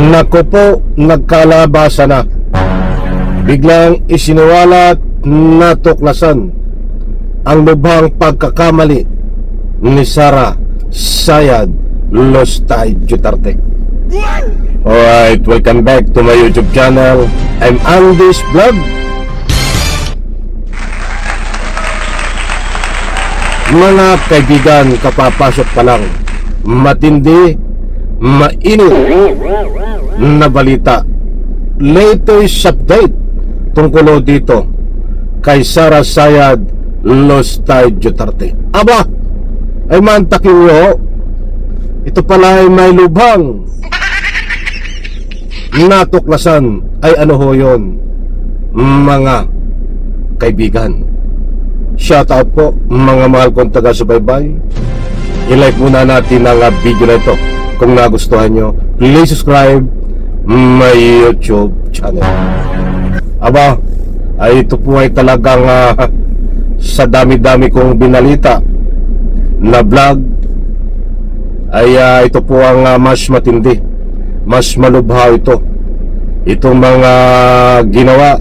Naku po, nagkalabasa na. Biglang isiniwalat, natuklasan ang lubhang pagkakamali ni Sara Sayad Lustay Duterte. Alright, welcome back to my YouTube channel. I'm Andy's Vlog. Mga kaibigan, kapapasok pa lang, matindi, mainit na balita. Latest update tungkol dito kay Sara Sayad Lustay Duterte. Aba, ay mantakin nyo, ito pala ay may lubhang natuklasan. Ay ano ho yun, mga kaibigan? Shout out po mga mahal kong taga-subaybay. I-like muna natin ang video na ito. Kung nagustuhan nyo, please subscribe my YouTube channel. Aba, ay ito po ay talagang sa dami-dami kong binalita na vlog, ay ito po ang mas matindi, mas malubha ito. Itong mga ginawa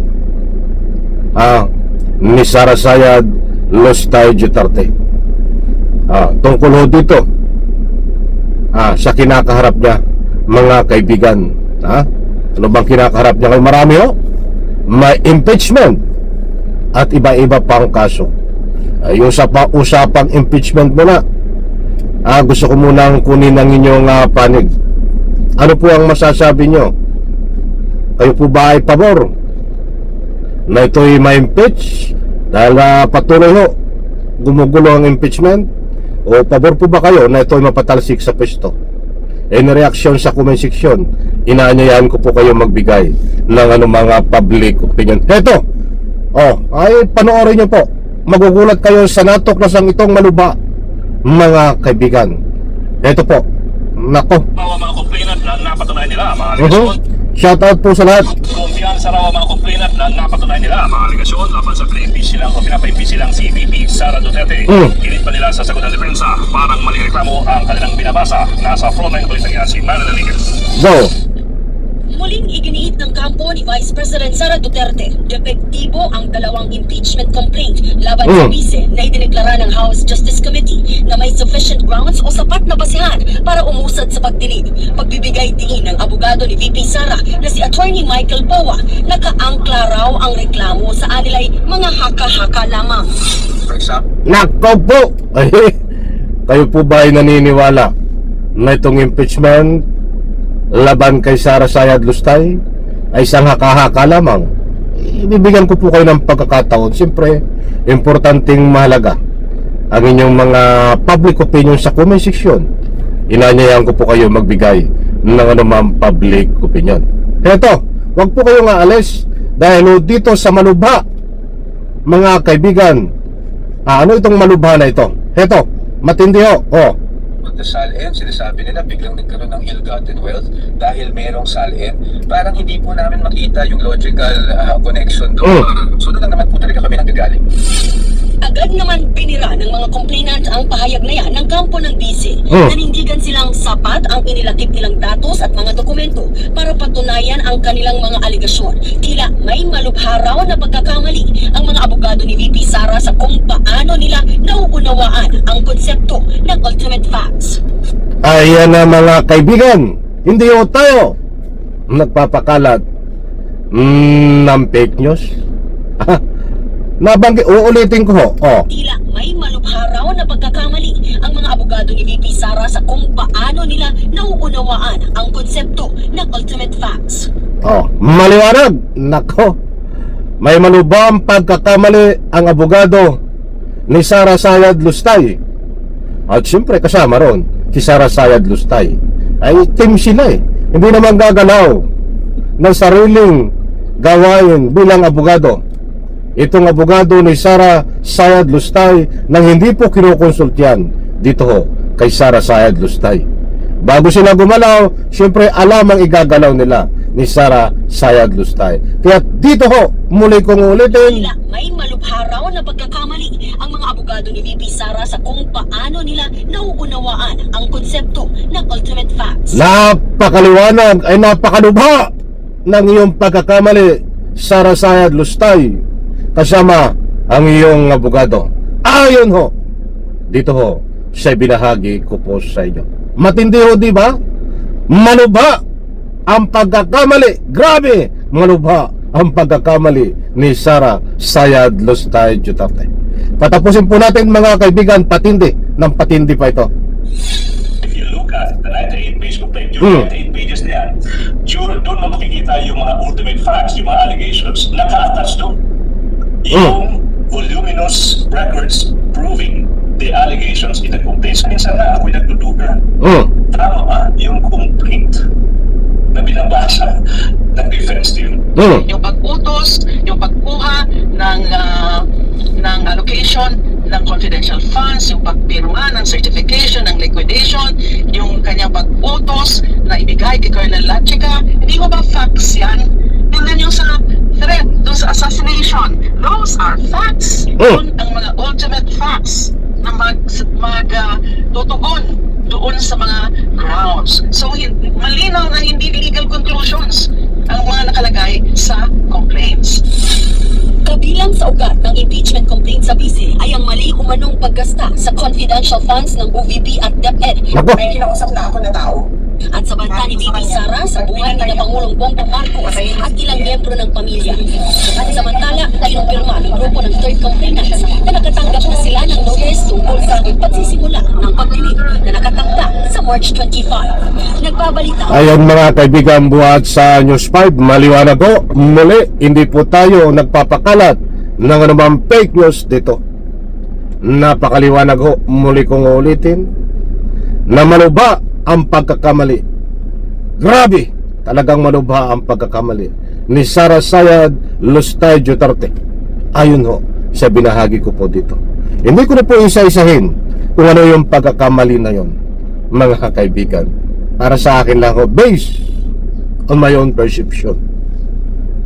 ni Sara Sayad Lustay Duterte. Tungkol ho dito sa kinakaharap niya, mga kaibigan. Ano bang kinakaharap niya? Kay marami ho, may impeachment at iba-iba pang kaso. Yung usapang impeachment muna, gusto ko munang kunin ang inyong panig. Ano po ang masasabi nyo? Kayo po ba ay pabor na ito'y ma-impeach dahil patuloy ho gumugulo ang impeachment, o pabor po ba kayo na ito'y mapatalsik sa pwesto? In reaction sa comment section, inaanyayahan ko po kayo magbigay ng mga public opinion. Heto, ay panoorin nyo po. Magugulat kayo sa natuklasang itong malubha, mga kaibigan. Heto po, nako, mga complainant na napatunayan nila mga aligasyon. shout out po sa lahat. Kumpiyansa raw ang mga complainant na napatunayan nila mga aligasyon laban sa pre-impeach silang o pinapa-impeach silang si VP Sara Duterte. Hilit pa nila sa sagot ng depensa, parang mali reklamo ang kanilang binabasa. Nasa frontline ulit niya si Manila Ligas. Go! Muling iginiit ng kampo ni Vice President Sara Duterte, depektibo ang dalawang impeachment complaint laban sa vice na idineklara ng House Justice Committee na may sufficient grounds o sapat na basehan para umusad sa pagdinig. Pagbibigay diin ng abogado ni VP Sara na si Attorney Michael Powa, nakaangkla raw ang reklamo sa anilay mga haka-haka lamang. Nako po! Ay, kayo po ba ay naniniwala na itong impeachment laban kay Sara Sayad Lustay ay isang haka-haka lamang? Ibibigyan ko po kayo ng pagkakataon. Siyempre, importanteng mahalaga ang inyong mga public opinion sa comment section. Inanyayahan ko po kayo magbigay ng anumang public opinion. Heto, wag po kayong aalis dahil dito sa malubha, mga kaibigan. Ano itong malubha na ito? Heto, matindi ho. The SALN, sinasabi nila biglang nagkaroon ng ill-gotten wealth dahil mayroong SALN. Parang hindi po namin makita yung logical connection doon. So doon lang naman po talaga kami nanggagaling. Agad naman binira ng mga complainant ang pahayag na yan ng kampo ng vice. Nanindigan silang sapat ang inilakip nilang datos at mga dokumento para patunayan ang kanilang mga aligasyon. Tila may malubha raw na pagkakamali ang mga abogado ni VP Sara sa kung paano nila nauunawaan ang konsepto ng ultimate facts. Ayan na mga kaibigan, hindi ho tayo nagpapakalat ng fake news. Nabanggit, uulitin ko ho. Tila may malubha raw na pagkakamali ang mga abogado ni VP Sara sa kung paano nila nauunawaan ang konsepto ng ultimate facts. Maliwanag. Nako, may malubhang pagkakamali ang abogado ni Sara Sayad Lustay. At siyempre kasama ron si Sara Sayad Lustay. Ay team sila hindi naman gagalaw ng sariling gawain bilang abogado. Itong abogado ni Sara Sayad Lustay nang hindi po kinukonsultiyan dito ho kay Sara Sayad Lustay. Bago sila gumalaw, siyempre alam ang igagalaw nila ni Sara Sayad Lustay. Kaya dito ho, muli kong ulitin, Tila may malubha raw na pagkakamali ang mga abogado ni VP Sara sa kung paano nila nauunawaan ang konsepto ng ultimate facts. napakaliwanag ay napakalubha ng iyong pagkakamali, Sara Sayad Lustay, kasama ang iyong abogado. Ayon ho, dito ho, sa binahagi ko po sa inyo. Matindi ho, di ba? Malubha ang pagkakamali. Grabe, malubha ang pagkakamali ni Sara Sayad Lustay Duterte. Patapusin po natin mga kaibigan, patindi ng patindi pa ito. If you look at the 98-page complaint, yung 98 pages na yan, doon mo makikita yung mga ultimate facts, yung mga allegations, naka-attach doon. Yung voluminous records proving the allegations in the complaint. So, minsan na ako'y nagduduga. Tama ba yung complaint na binabasa ng defense team? Yung pag-utos, yung pagkuha ng allocation ng confidential funds, yung pagpirma ng certification, ng liquidation, yung kanyang pag-utos na ibigay kay Colonel Lachica, hindi mo ba facts yan? And then yung sa threat, doon sa assassination, those are facts. Yun ang mga ultimate facts na tutugon doon sa mga grounds. So, malinaw na hindi legal conclusions ang mga nakalagay sa complaints. Kabilang sa ugat ng impeachment complaint sa bise ay ang mali umanong paggasta sa confidential funds ng OVP at DepEd. Nako, May kinausap na ako na tao. At sa banta ni VP Sara sa buhay ni Pangulong Bongbong Marcos at ilang miyembro ng pamilya. At samantala, kinumpirma ng grupo ng third complainants na nakatanggap na sila ng notice tungkol sa pagsisimula ng pagdinig na nakatakda sa March 25. Nagbabalita ayan mga kaibigan, buhat sa News 5, maliwanag ho, muli, hindi po tayo nagpapakalat ng anumang fake news dito. Napakaliwanag ho, muli kong ulitin, na malubha ang pagkakamali. Grabe, talagang malubha ang pagkakamali ni Sara Sayad Lustay Duterte. Ayun ho, sa binahagi ko po dito. Hindi ko na po isa-isahin kung ano yung pagkakamali na yon, mga kaibigan. Para sa akin lang ho, based on my own perception,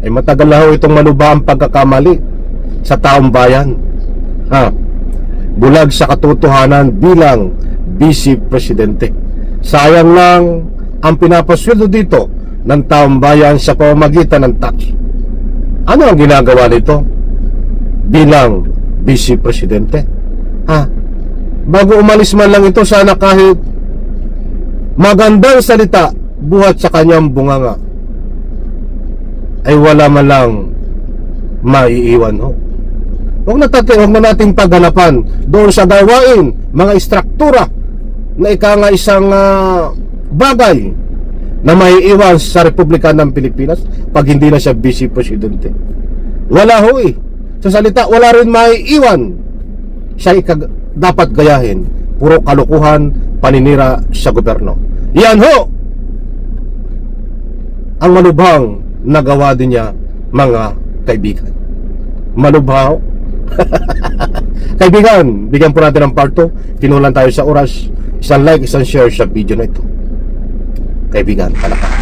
ay matagal na ho itong malubha ang pagkakamali sa taong bayan. Bulag sa katotohanan bilang Vice Presidente. Sayang lang ang pinapasweldo dito ng taong bayan sa pamamagitan ng tax. Ano ang ginagawa nito bilang Vice Presidente? Bago umalis man lang ito, sana kahit magandang salita buhat sa kanyang bunganga ay wala man lang maiiwan ho. Huwag na nating paghanapan doon sa gawain, mga istruktura na ika nga isang bagay na maiiwan sa Republika ng Pilipinas pag hindi na siya Vice Presidente. Wala ho eh. Sa salita, wala rin maiiwan. Siya dapat gayahin. Puro kalukuhan, paninira sa gobyerno. Yan ho ang malubhang nagawa din niya, mga kaibigan. Malubha ho. Kaibigan, bigyan po natin ng part 2. Kinulan tayo sa oras. Isang like, isang share sa video na ito. Kaibigan, palakpak.